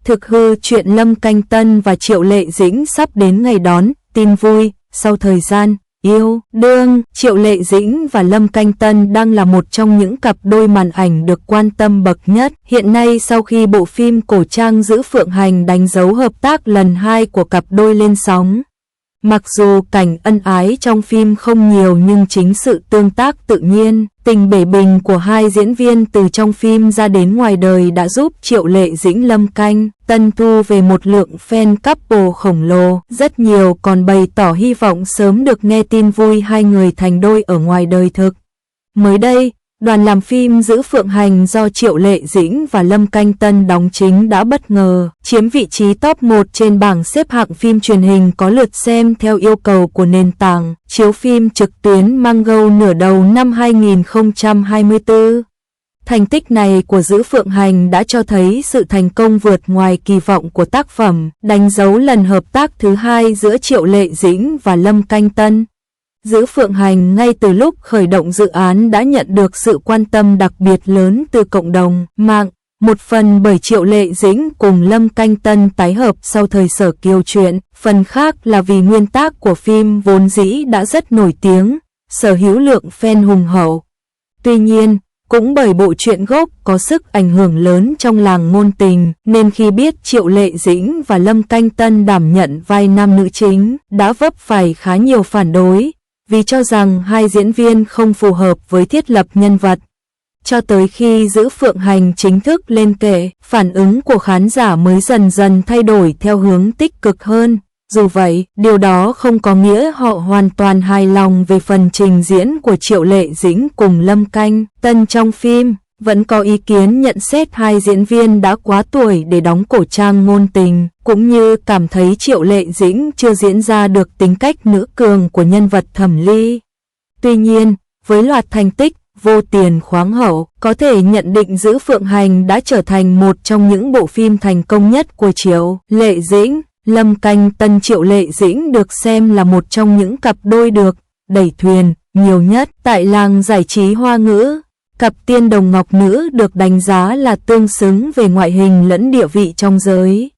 Thực hư chuyện Lâm Canh Tân và Triệu Lệ Dĩnh sắp đến ngày đón tin vui. Sau thời gian yêu đương, Triệu Lệ Dĩnh và Lâm Canh Tân đang là một trong những cặp đôi màn ảnh được quan tâm bậc nhất. Hiện nay sau khi bộ phim cổ trang Giữ Phượng Hành đánh dấu hợp tác lần 2 của cặp đôi lên sóng. Mặc dù cảnh ân ái trong phim không nhiều nhưng chính sự tương tác tự nhiên, tình bể bình của hai diễn viên từ trong phim ra đến ngoài đời đã giúp Triệu Lệ Dĩnh Lâm Canh Tân thu về một lượng fan couple khổng lồ. Rất nhiều còn bày tỏ hy vọng sớm được nghe tin vui hai người thành đôi ở ngoài đời thực. Mới đây, đoàn làm phim Giữ Phượng Hành do Triệu Lệ Dĩnh và Lâm Canh Tân đóng chính đã bất ngờ chiếm vị trí top 1 trên bảng xếp hạng phim truyền hình có lượt xem theo yêu cầu của nền tảng chiếu phim trực tuyến Mango nửa đầu năm 2024. Thành tích này của Giữ Phượng Hành đã cho thấy sự thành công vượt ngoài kỳ vọng của tác phẩm, đánh dấu lần hợp tác thứ 2 giữa Triệu Lệ Dĩnh và Lâm Canh Tân. Giữ Phượng Hành ngay từ lúc khởi động dự án đã nhận được sự quan tâm đặc biệt lớn từ cộng đồng mạng, một phần bởi Triệu Lệ Dĩnh cùng Lâm Canh Tân tái hợp sau thời Sở Kiều truyện, phần khác là vì nguyên tác của phim vốn dĩ đã rất nổi tiếng, sở hữu lượng fan hùng hậu. Tuy nhiên, cũng bởi bộ truyện gốc có sức ảnh hưởng lớn trong làng ngôn tình, nên khi biết Triệu Lệ Dĩnh và Lâm Canh Tân đảm nhận vai nam nữ chính, đã vấp phải khá nhiều phản đối, vì cho rằng hai diễn viên không phù hợp với thiết lập nhân vật. Cho tới khi Giữ Phượng Hành chính thức lên kệ, phản ứng của khán giả mới dần dần thay đổi theo hướng tích cực hơn. Dù vậy, điều đó không có nghĩa họ hoàn toàn hài lòng về phần trình diễn của Triệu Lệ Dĩnh cùng Lâm Canh Tân trong phim. Vẫn có ý kiến nhận xét hai diễn viên đã quá tuổi để đóng cổ trang ngôn tình, cũng như cảm thấy Triệu Lệ Dĩnh chưa diễn ra được tính cách nữ cường của nhân vật Thẩm Ly. Tuy nhiên, với loạt thành tích vô tiền khoáng hậu, có thể nhận định Giữ Phượng Hành đã trở thành một trong những bộ phim thành công nhất của Triệu Lệ Dĩnh. Lâm Canh Tân Triệu Lệ Dĩnh được xem là một trong những cặp đôi được đẩy thuyền nhiều nhất tại làng giải trí Hoa ngữ. Cặp tiên đồng ngọc nữ được đánh giá là tương xứng về ngoại hình lẫn địa vị trong giới.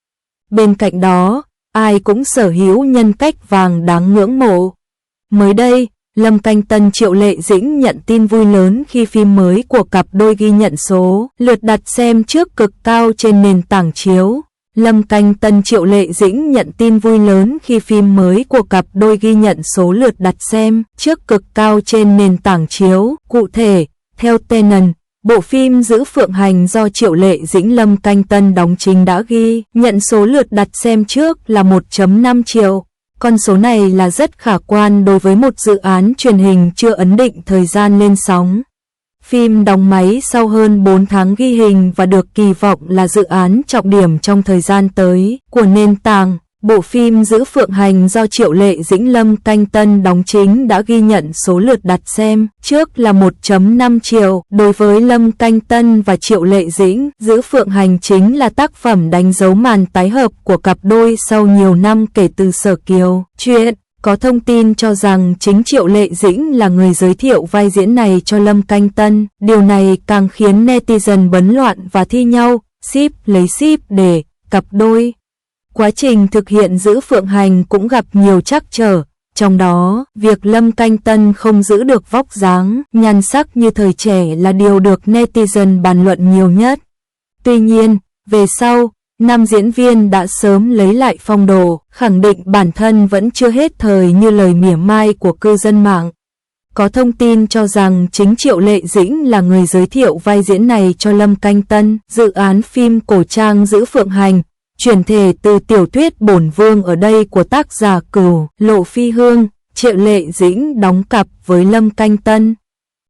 Bên cạnh đó, ai cũng sở hữu nhân cách vàng đáng ngưỡng mộ. Mới đây, Lâm Canh Tân Triệu Lệ Dĩnh nhận tin vui lớn khi phim mới của cặp đôi ghi nhận số lượt đặt xem trước cực cao trên nền tảng chiếu. Lâm Canh Tân Triệu Lệ Dĩnh nhận tin vui lớn khi phim mới của cặp đôi ghi nhận số lượt đặt xem trước cực cao trên nền tảng chiếu. Cụ thể, theo Tenon, bộ phim Giữ Phượng Hành do Triệu Lệ Dĩnh Lâm Canh Tân đóng chính đã ghi nhận số lượt đặt xem trước là 1,5 triệu. Con số này là rất khả quan đối với một dự án truyền hình chưa ấn định thời gian lên sóng. Phim đóng máy sau hơn 4 tháng ghi hình và được kỳ vọng là dự án trọng điểm trong thời gian tới của nền tảng. Bộ phim Giữ Phượng Hành do Triệu Lệ Dĩnh Lâm Canh Tân đóng chính đã ghi nhận số lượt đặt xem trước là 1,5 triệu. Đối với Lâm Canh Tân và Triệu Lệ Dĩnh, Giữ Phượng Hành chính là tác phẩm đánh dấu màn tái hợp của cặp đôi sau nhiều năm kể từ Sở Kiều truyện. Có thông tin cho rằng chính Triệu Lệ Dĩnh là người giới thiệu vai diễn này cho Lâm Canh Tân. Điều này càng khiến netizen bấn loạn và thi nhau ship lấy ship để cặp đôi. Quá trình thực hiện Giữ Phượng Hành cũng gặp nhiều trắc trở, trong đó, việc Lâm Canh Tân không giữ được vóc dáng, nhan sắc như thời trẻ là điều được netizen bàn luận nhiều nhất. Tuy nhiên, về sau, nam diễn viên đã sớm lấy lại phong độ, khẳng định bản thân vẫn chưa hết thời như lời mỉa mai của cư dân mạng. Có thông tin cho rằng chính Triệu Lệ Dĩnh là người giới thiệu vai diễn này cho Lâm Canh Tân. Dự án phim cổ trang Giữ Phượng Hành, chuyển thể từ tiểu thuyết Bổn Vương ở đây của tác giả Cửu Lộ Phi Hương, Triệu Lệ Dĩnh đóng cặp với Lâm Canh Tân.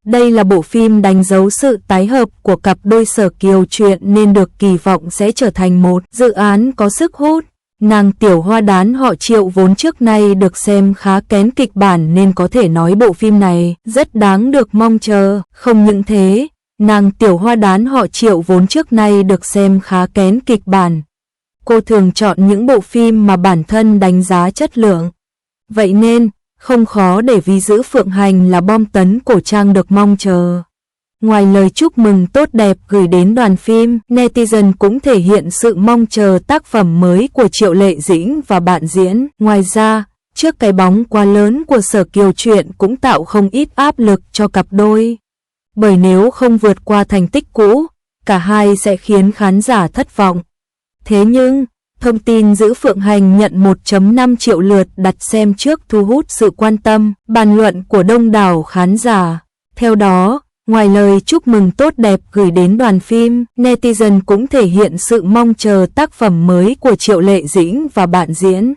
Đây là bộ phim đánh dấu sự tái hợp của cặp đôi Sở Kiều truyện nên được kỳ vọng sẽ trở thành một dự án có sức hút. Nàng tiểu hoa đán họ Triệu vốn trước nay được xem khá kén kịch bản nên có thể nói bộ phim này rất đáng được mong chờ. Không những thế, nàng tiểu hoa đán họ Triệu vốn trước nay được xem khá kén kịch bản. Cô thường chọn những bộ phim mà bản thân đánh giá chất lượng. Vậy nên, không khó để ví Giữ Phượng Hành là bom tấn cổ trang được mong chờ. Ngoài lời chúc mừng tốt đẹp gửi đến đoàn phim, netizen cũng thể hiện sự mong chờ tác phẩm mới của Triệu Lệ Dĩnh và bạn diễn. Ngoài ra, trước cái bóng quá lớn của Sở Kiều truyện cũng tạo không ít áp lực cho cặp đôi. Bởi nếu không vượt qua thành tích cũ, cả hai sẽ khiến khán giả thất vọng. Thế nhưng, thông tin Giữ Phượng Hành nhận 1,5 triệu lượt đặt xem trước thu hút sự quan tâm, bàn luận của đông đảo khán giả. Theo đó, ngoài lời chúc mừng tốt đẹp gửi đến đoàn phim, netizen cũng thể hiện sự mong chờ tác phẩm mới của Triệu Lệ Dĩnh và bạn diễn.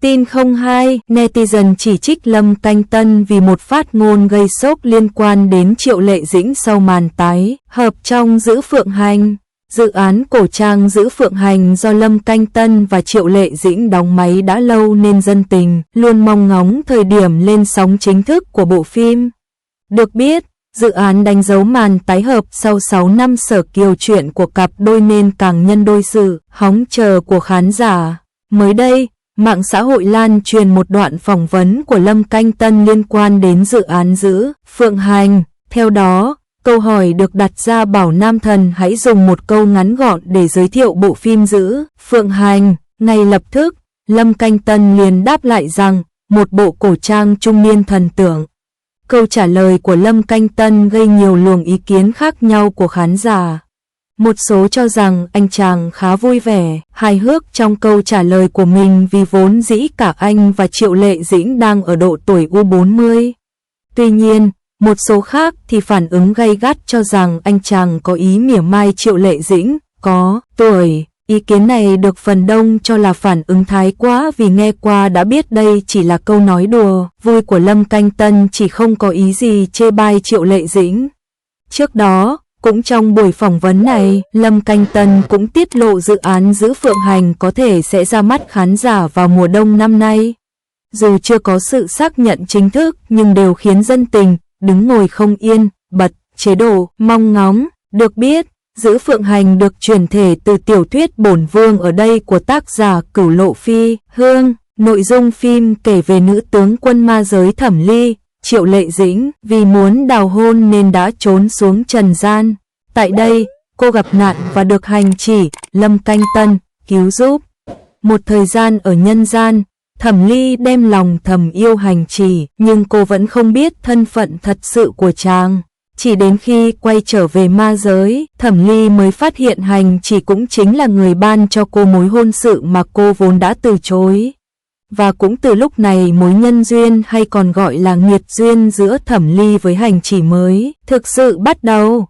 Tin 02, netizen chỉ trích Lâm Canh Tân vì một phát ngôn gây sốc liên quan đến Triệu Lệ Dĩnh sau màn tái hợp trong Giữ Phượng Hành. Dự án cổ trang Giữ Phượng Hành do Lâm Canh Tân và Triệu Lệ Dĩnh đóng máy đã lâu nên dân tình luôn mong ngóng thời điểm lên sóng chính thức của bộ phim. Được biết, dự án đánh dấu màn tái hợp sau 6 năm Sở Kiều truyện của cặp đôi nên càng nhân đôi sự hóng chờ của khán giả. Mới đây, mạng xã hội lan truyền một đoạn phỏng vấn của Lâm Canh Tân liên quan đến dự án Giữ Phượng Hành. Theo đó, câu hỏi được đặt ra bảo nam thần hãy dùng một câu ngắn gọn để giới thiệu bộ phim Giữ Phượng Hành. Ngay lập tức, Lâm Canh Tân liền đáp lại rằng, một bộ cổ trang trung niên thần tượng. Câu trả lời của Lâm Canh Tân gây nhiều luồng ý kiến khác nhau của khán giả. Một số cho rằng anh chàng khá vui vẻ, hài hước trong câu trả lời của mình vì vốn dĩ cả anh và Triệu Lệ Dĩnh đang ở độ tuổi U40. Tuy nhiên, một số khác thì phản ứng gay gắt cho rằng anh chàng có ý mỉa mai Triệu Lệ Dĩnh, có tuổi. Ý kiến này được phần đông cho là phản ứng thái quá vì nghe qua đã biết đây chỉ là câu nói đùa, vui của Lâm Canh Tân chỉ không có ý gì chê bai Triệu Lệ Dĩnh. Trước đó, cũng trong buổi phỏng vấn này, Lâm Canh Tân cũng tiết lộ dự án Giữ Phượng Hành có thể sẽ ra mắt khán giả vào mùa đông năm nay. Dù chưa có sự xác nhận chính thức nhưng đều khiến dân tình đứng ngồi không yên, bật chế độ mong ngóng. Được biết, Giữ Phượng Hành được chuyển thể từ tiểu thuyết Bổn Vương ở đây của tác giả Cửu Lộ Phi Hương. Nội dung phim kể về nữ tướng quân ma giới Thẩm Ly, Triệu Lệ Dĩnh, vì muốn đào hôn nên đã trốn xuống trần gian. Tại đây, cô gặp nạn và được hành chỉ Lâm Canh Tân cứu giúp. Một thời gian ở nhân gian, Thẩm Ly đem lòng thầm yêu hành chỉ, nhưng cô vẫn không biết thân phận thật sự của chàng. Chỉ đến khi quay trở về ma giới, Thẩm Ly mới phát hiện hành chỉ cũng chính là người ban cho cô mối hôn sự mà cô vốn đã từ chối. Và cũng từ lúc này mối nhân duyên hay còn gọi là nghiệt duyên giữa Thẩm Ly với hành chỉ mới thực sự bắt đầu.